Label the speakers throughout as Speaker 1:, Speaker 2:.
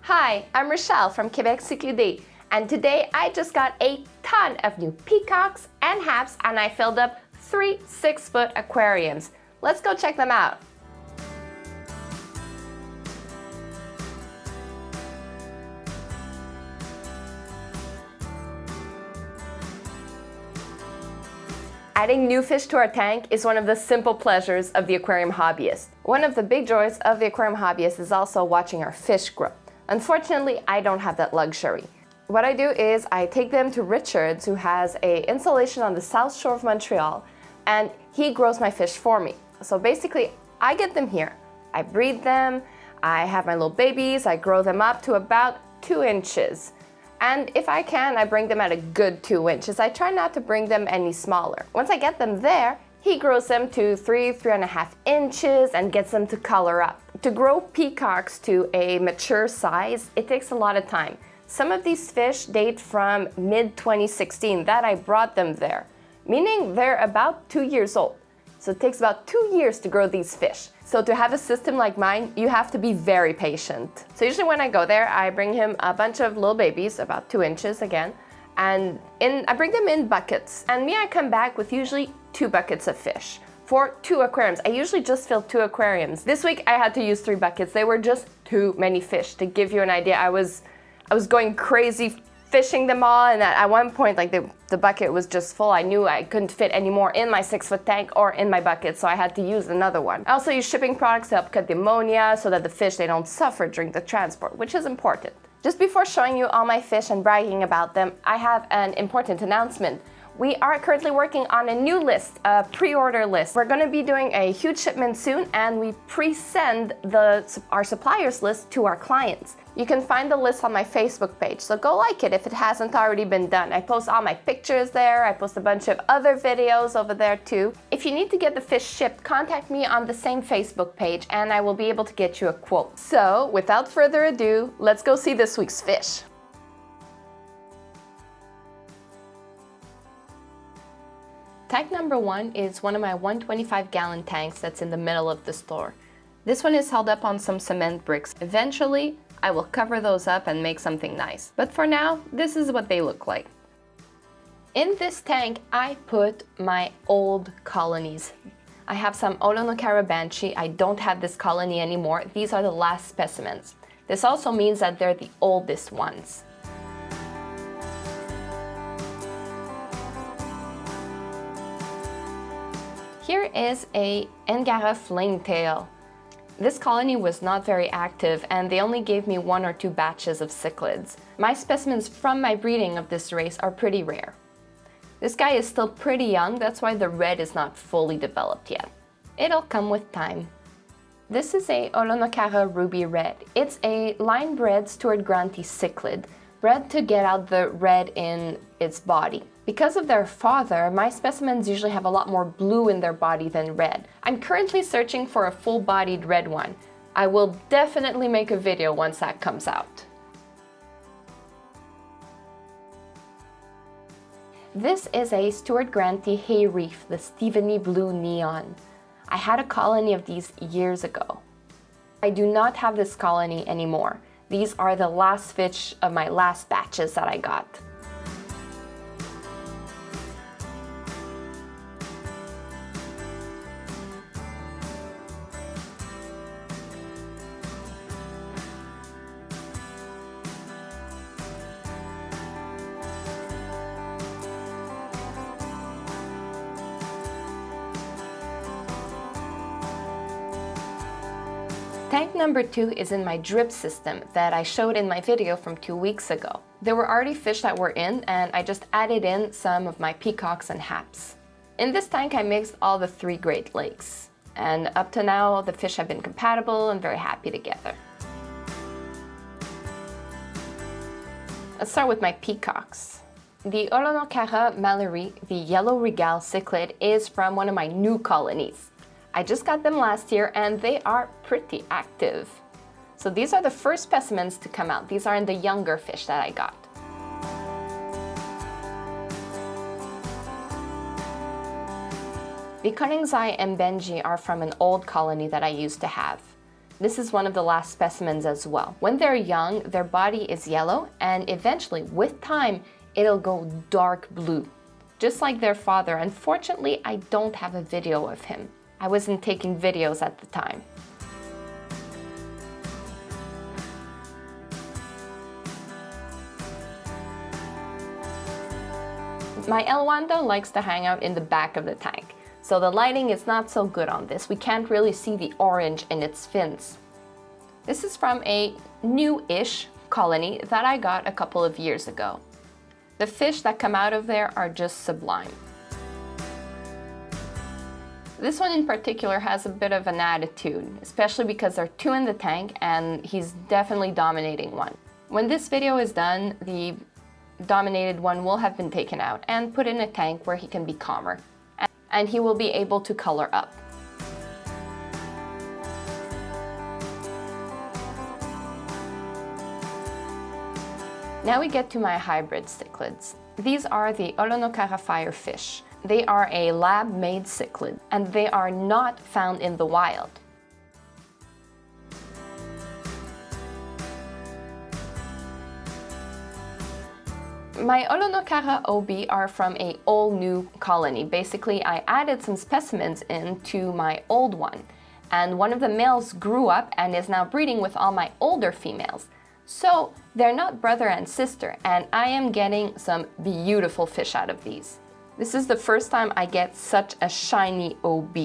Speaker 1: Hi, I'm Rochelle from Quebec CICHLIDS, and today I just got a ton of new peacocks and HAPS, and I filled up 3 6-foot aquariums. Let's go check them out. Adding new fish to our tank is one of the simple pleasures of the aquarium hobbyist. One of the big joys of the aquarium hobbyist is also watching our fish grow. Unfortunately, I don't have that luxury. What I do is I take them to Richards, who has an installation on the south shore of Montreal, and he grows my fish for me. So basically, I get them here. I breed them, I have my little babies, I grow them up to about 2 inches. And if I can, I bring them at a good 2 inches. I try not to bring them any smaller. Once I get them there, he grows them to 3.5 inches and gets them to color up. To grow peacocks to a mature size, it takes a lot of time. Some of these fish date from mid-2016 that I brought them there, meaning they're about 2 years old. So it takes about 2 years to grow these fish. So to have a system like mine, you have to be very patient. So usually when I go there, I bring him a bunch of little babies, about 2 inches again, and I bring them in buckets. And I come back with usually 2 buckets of fish for 2 aquariums. I usually just fill 2 aquariums. This week I had to use 3 buckets. They were just too many fish. To give you an idea, I was going crazy fishing them all, and at one point, like the bucket was just full. I knew I couldn't fit any more in my 6-foot tank or in my bucket, so I had to use another one. I also use shipping products to help cut the ammonia so that the fish, they don't suffer during the transport, which is important. Just before showing you all my fish and bragging about them, I have an important announcement. We are currently working on a new list, a pre-order list. We're going to be doing a huge shipment soon, and we pre-send our suppliers list to our clients. You can find the list on my Facebook page, so go like it if it hasn't already been done. I post all my pictures there. I post a bunch of other videos over there too. If you need to get the fish shipped, contact me on the same Facebook page and I will be able to get you a quote. So without further ado, let's go see this week's fish. Tank number 1 is one of my 125-gallon tanks that's in the middle of the store. This one is held up on some cement bricks. Eventually, I will cover those up and make something nice. But for now, this is what they look like. In this tank, I put my old colonies. I have some Olonokara Banshee. I don't have this colony anymore. These are the last specimens. This also means that they're the oldest ones. Here is a Angara flametail. This colony was not very active and they only gave me 1 or 2 batches of cichlids. My specimens from my breeding of this race are pretty rare. This guy is still pretty young, that's why the red is not fully developed yet. It'll come with time. This is a Olonokara Ruby Red. It's a line-bred Stuart Granty cichlid, bred to get out the red in its body. Because of their father, my specimens usually have a lot more blue in their body than red. I'm currently searching for a full-bodied red one. I will definitely make a video once that comes out. This is a Stuart Granty Hay Reef, the Stephenie Blue Neon. I had a colony of these years ago. I do not have this colony anymore. These are the last fish of my last batches that I got. Tank number 2 is in my drip system that I showed in my video from 2 weeks ago. There were already fish that were in, and I just added in some of my peacocks and HAPS. In this tank I mixed all the 3 Great Lakes, and up to now the fish have been compatible and very happy together. Let's start with my peacocks. The Olonokara Mallory, the yellow regal cichlid, is from one of my new colonies. I just got them last year and they are pretty active. So these are the first specimens to come out. These are in the younger fish that I got. The Koningsai and Benji are from an old colony that I used to have. This is one of the last specimens as well. When they're young, their body is yellow, and eventually, with time, it'll go dark blue, just like their father. Unfortunately, I don't have a video of him. I wasn't taking videos at the time. My Elwanda likes to hang out in the back of the tank, so the lighting is not so good on this. We can't really see the orange in its fins. This is from a new-ish colony that I got a couple of years ago. The fish that come out of there are just sublime. This one in particular has a bit of an attitude, especially because there are two in the tank and he's definitely dominating one. When this video is done, the dominated one will have been taken out and put in a tank where he can be calmer, and he will be able to color up. Now we get to my hybrid cichlids. These are the Olonocara firefish. They are a lab-made cichlid, and they are not found in the wild. My Olonocara OB are from a all-new colony. Basically, I added some specimens into my old one, and one of the males grew up and is now breeding with all my older females. So they're not brother and sister, and I am getting some beautiful fish out of these. This is the first time I get such a shiny OB.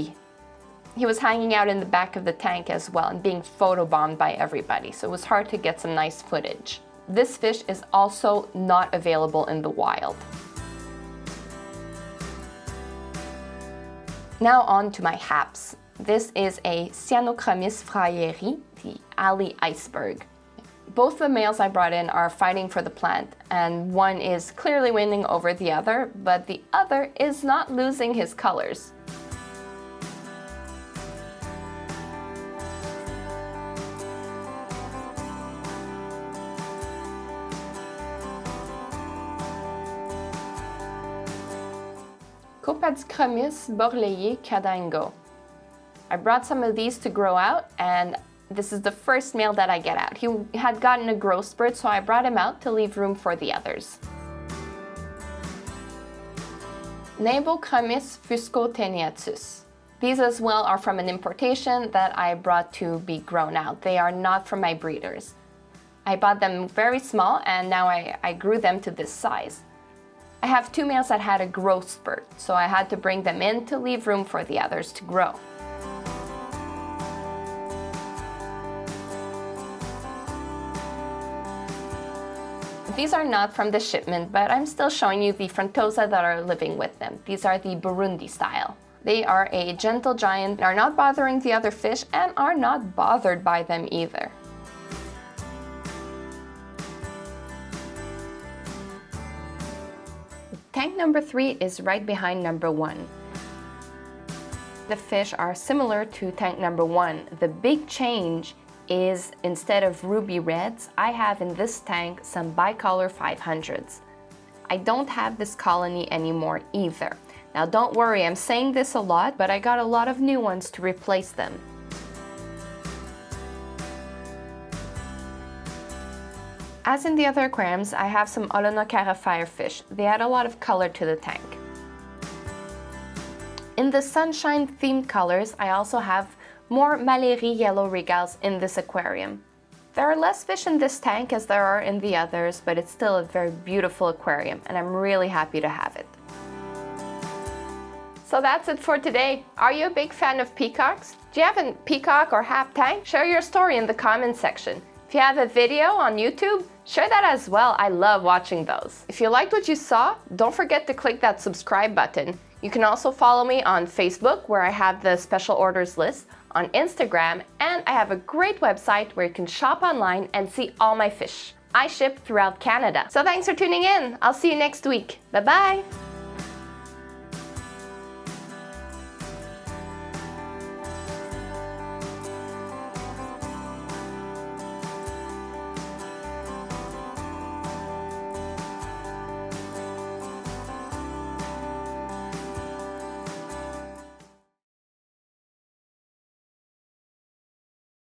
Speaker 1: He was hanging out in the back of the tank as well and being photobombed by everybody, so it was hard to get some nice footage. This fish is also not available in the wild. Now on to my HAPS. This is a Cyanochromis freyeri, the alley iceberg. Both the males I brought in are fighting for the plant, and one is clearly winning over the other, but the other is not losing his colors. Cyanochromis borlei cadango. I brought some of these to grow out, and this is the first male that I get out. He had gotten a growth spurt, so I brought him out to leave room for the others. Neibochromis fuscotenatus. These as well are from an importation that I brought to be grown out. They are not from my breeders. I bought them very small, and now I grew them to this size. I have two males that had a growth spurt, so I had to bring them in to leave room for the others to grow. These are not from the shipment, but I'm still showing you the frontosa that are living with them. These are the Burundi style. They are a gentle giant, are not bothering the other fish, and are not bothered by them either. Tank number 3 is right behind number 1. The fish are similar to tank number 1. The big change is instead of ruby reds, I have in this tank some bicolor 500s. I don't have this colony anymore either. Now don't worry, I'm saying this a lot, but I got a lot of new ones to replace them. As in the other aquariums, I have some Olonocara firefish. They add a lot of color to the tank. In the sunshine themed colors, I also have more Malérie yellow regals in this aquarium. There are less fish in this tank as there are in the others, but it's still a very beautiful aquarium, and I'm really happy to have it. So that's it for today. Are you a big fan of peacocks? Do you have a peacock or hap tank? Share your story in the comments section. If you have a video on YouTube, share that as well. I love watching those. If you liked what you saw, don't forget to click that subscribe button. You can also follow me on Facebook, where I have the special orders list, on Instagram, and I have a great website where you can shop online and see all my fish. I ship throughout Canada. So thanks for tuning in. I'll see you next week. Bye-bye.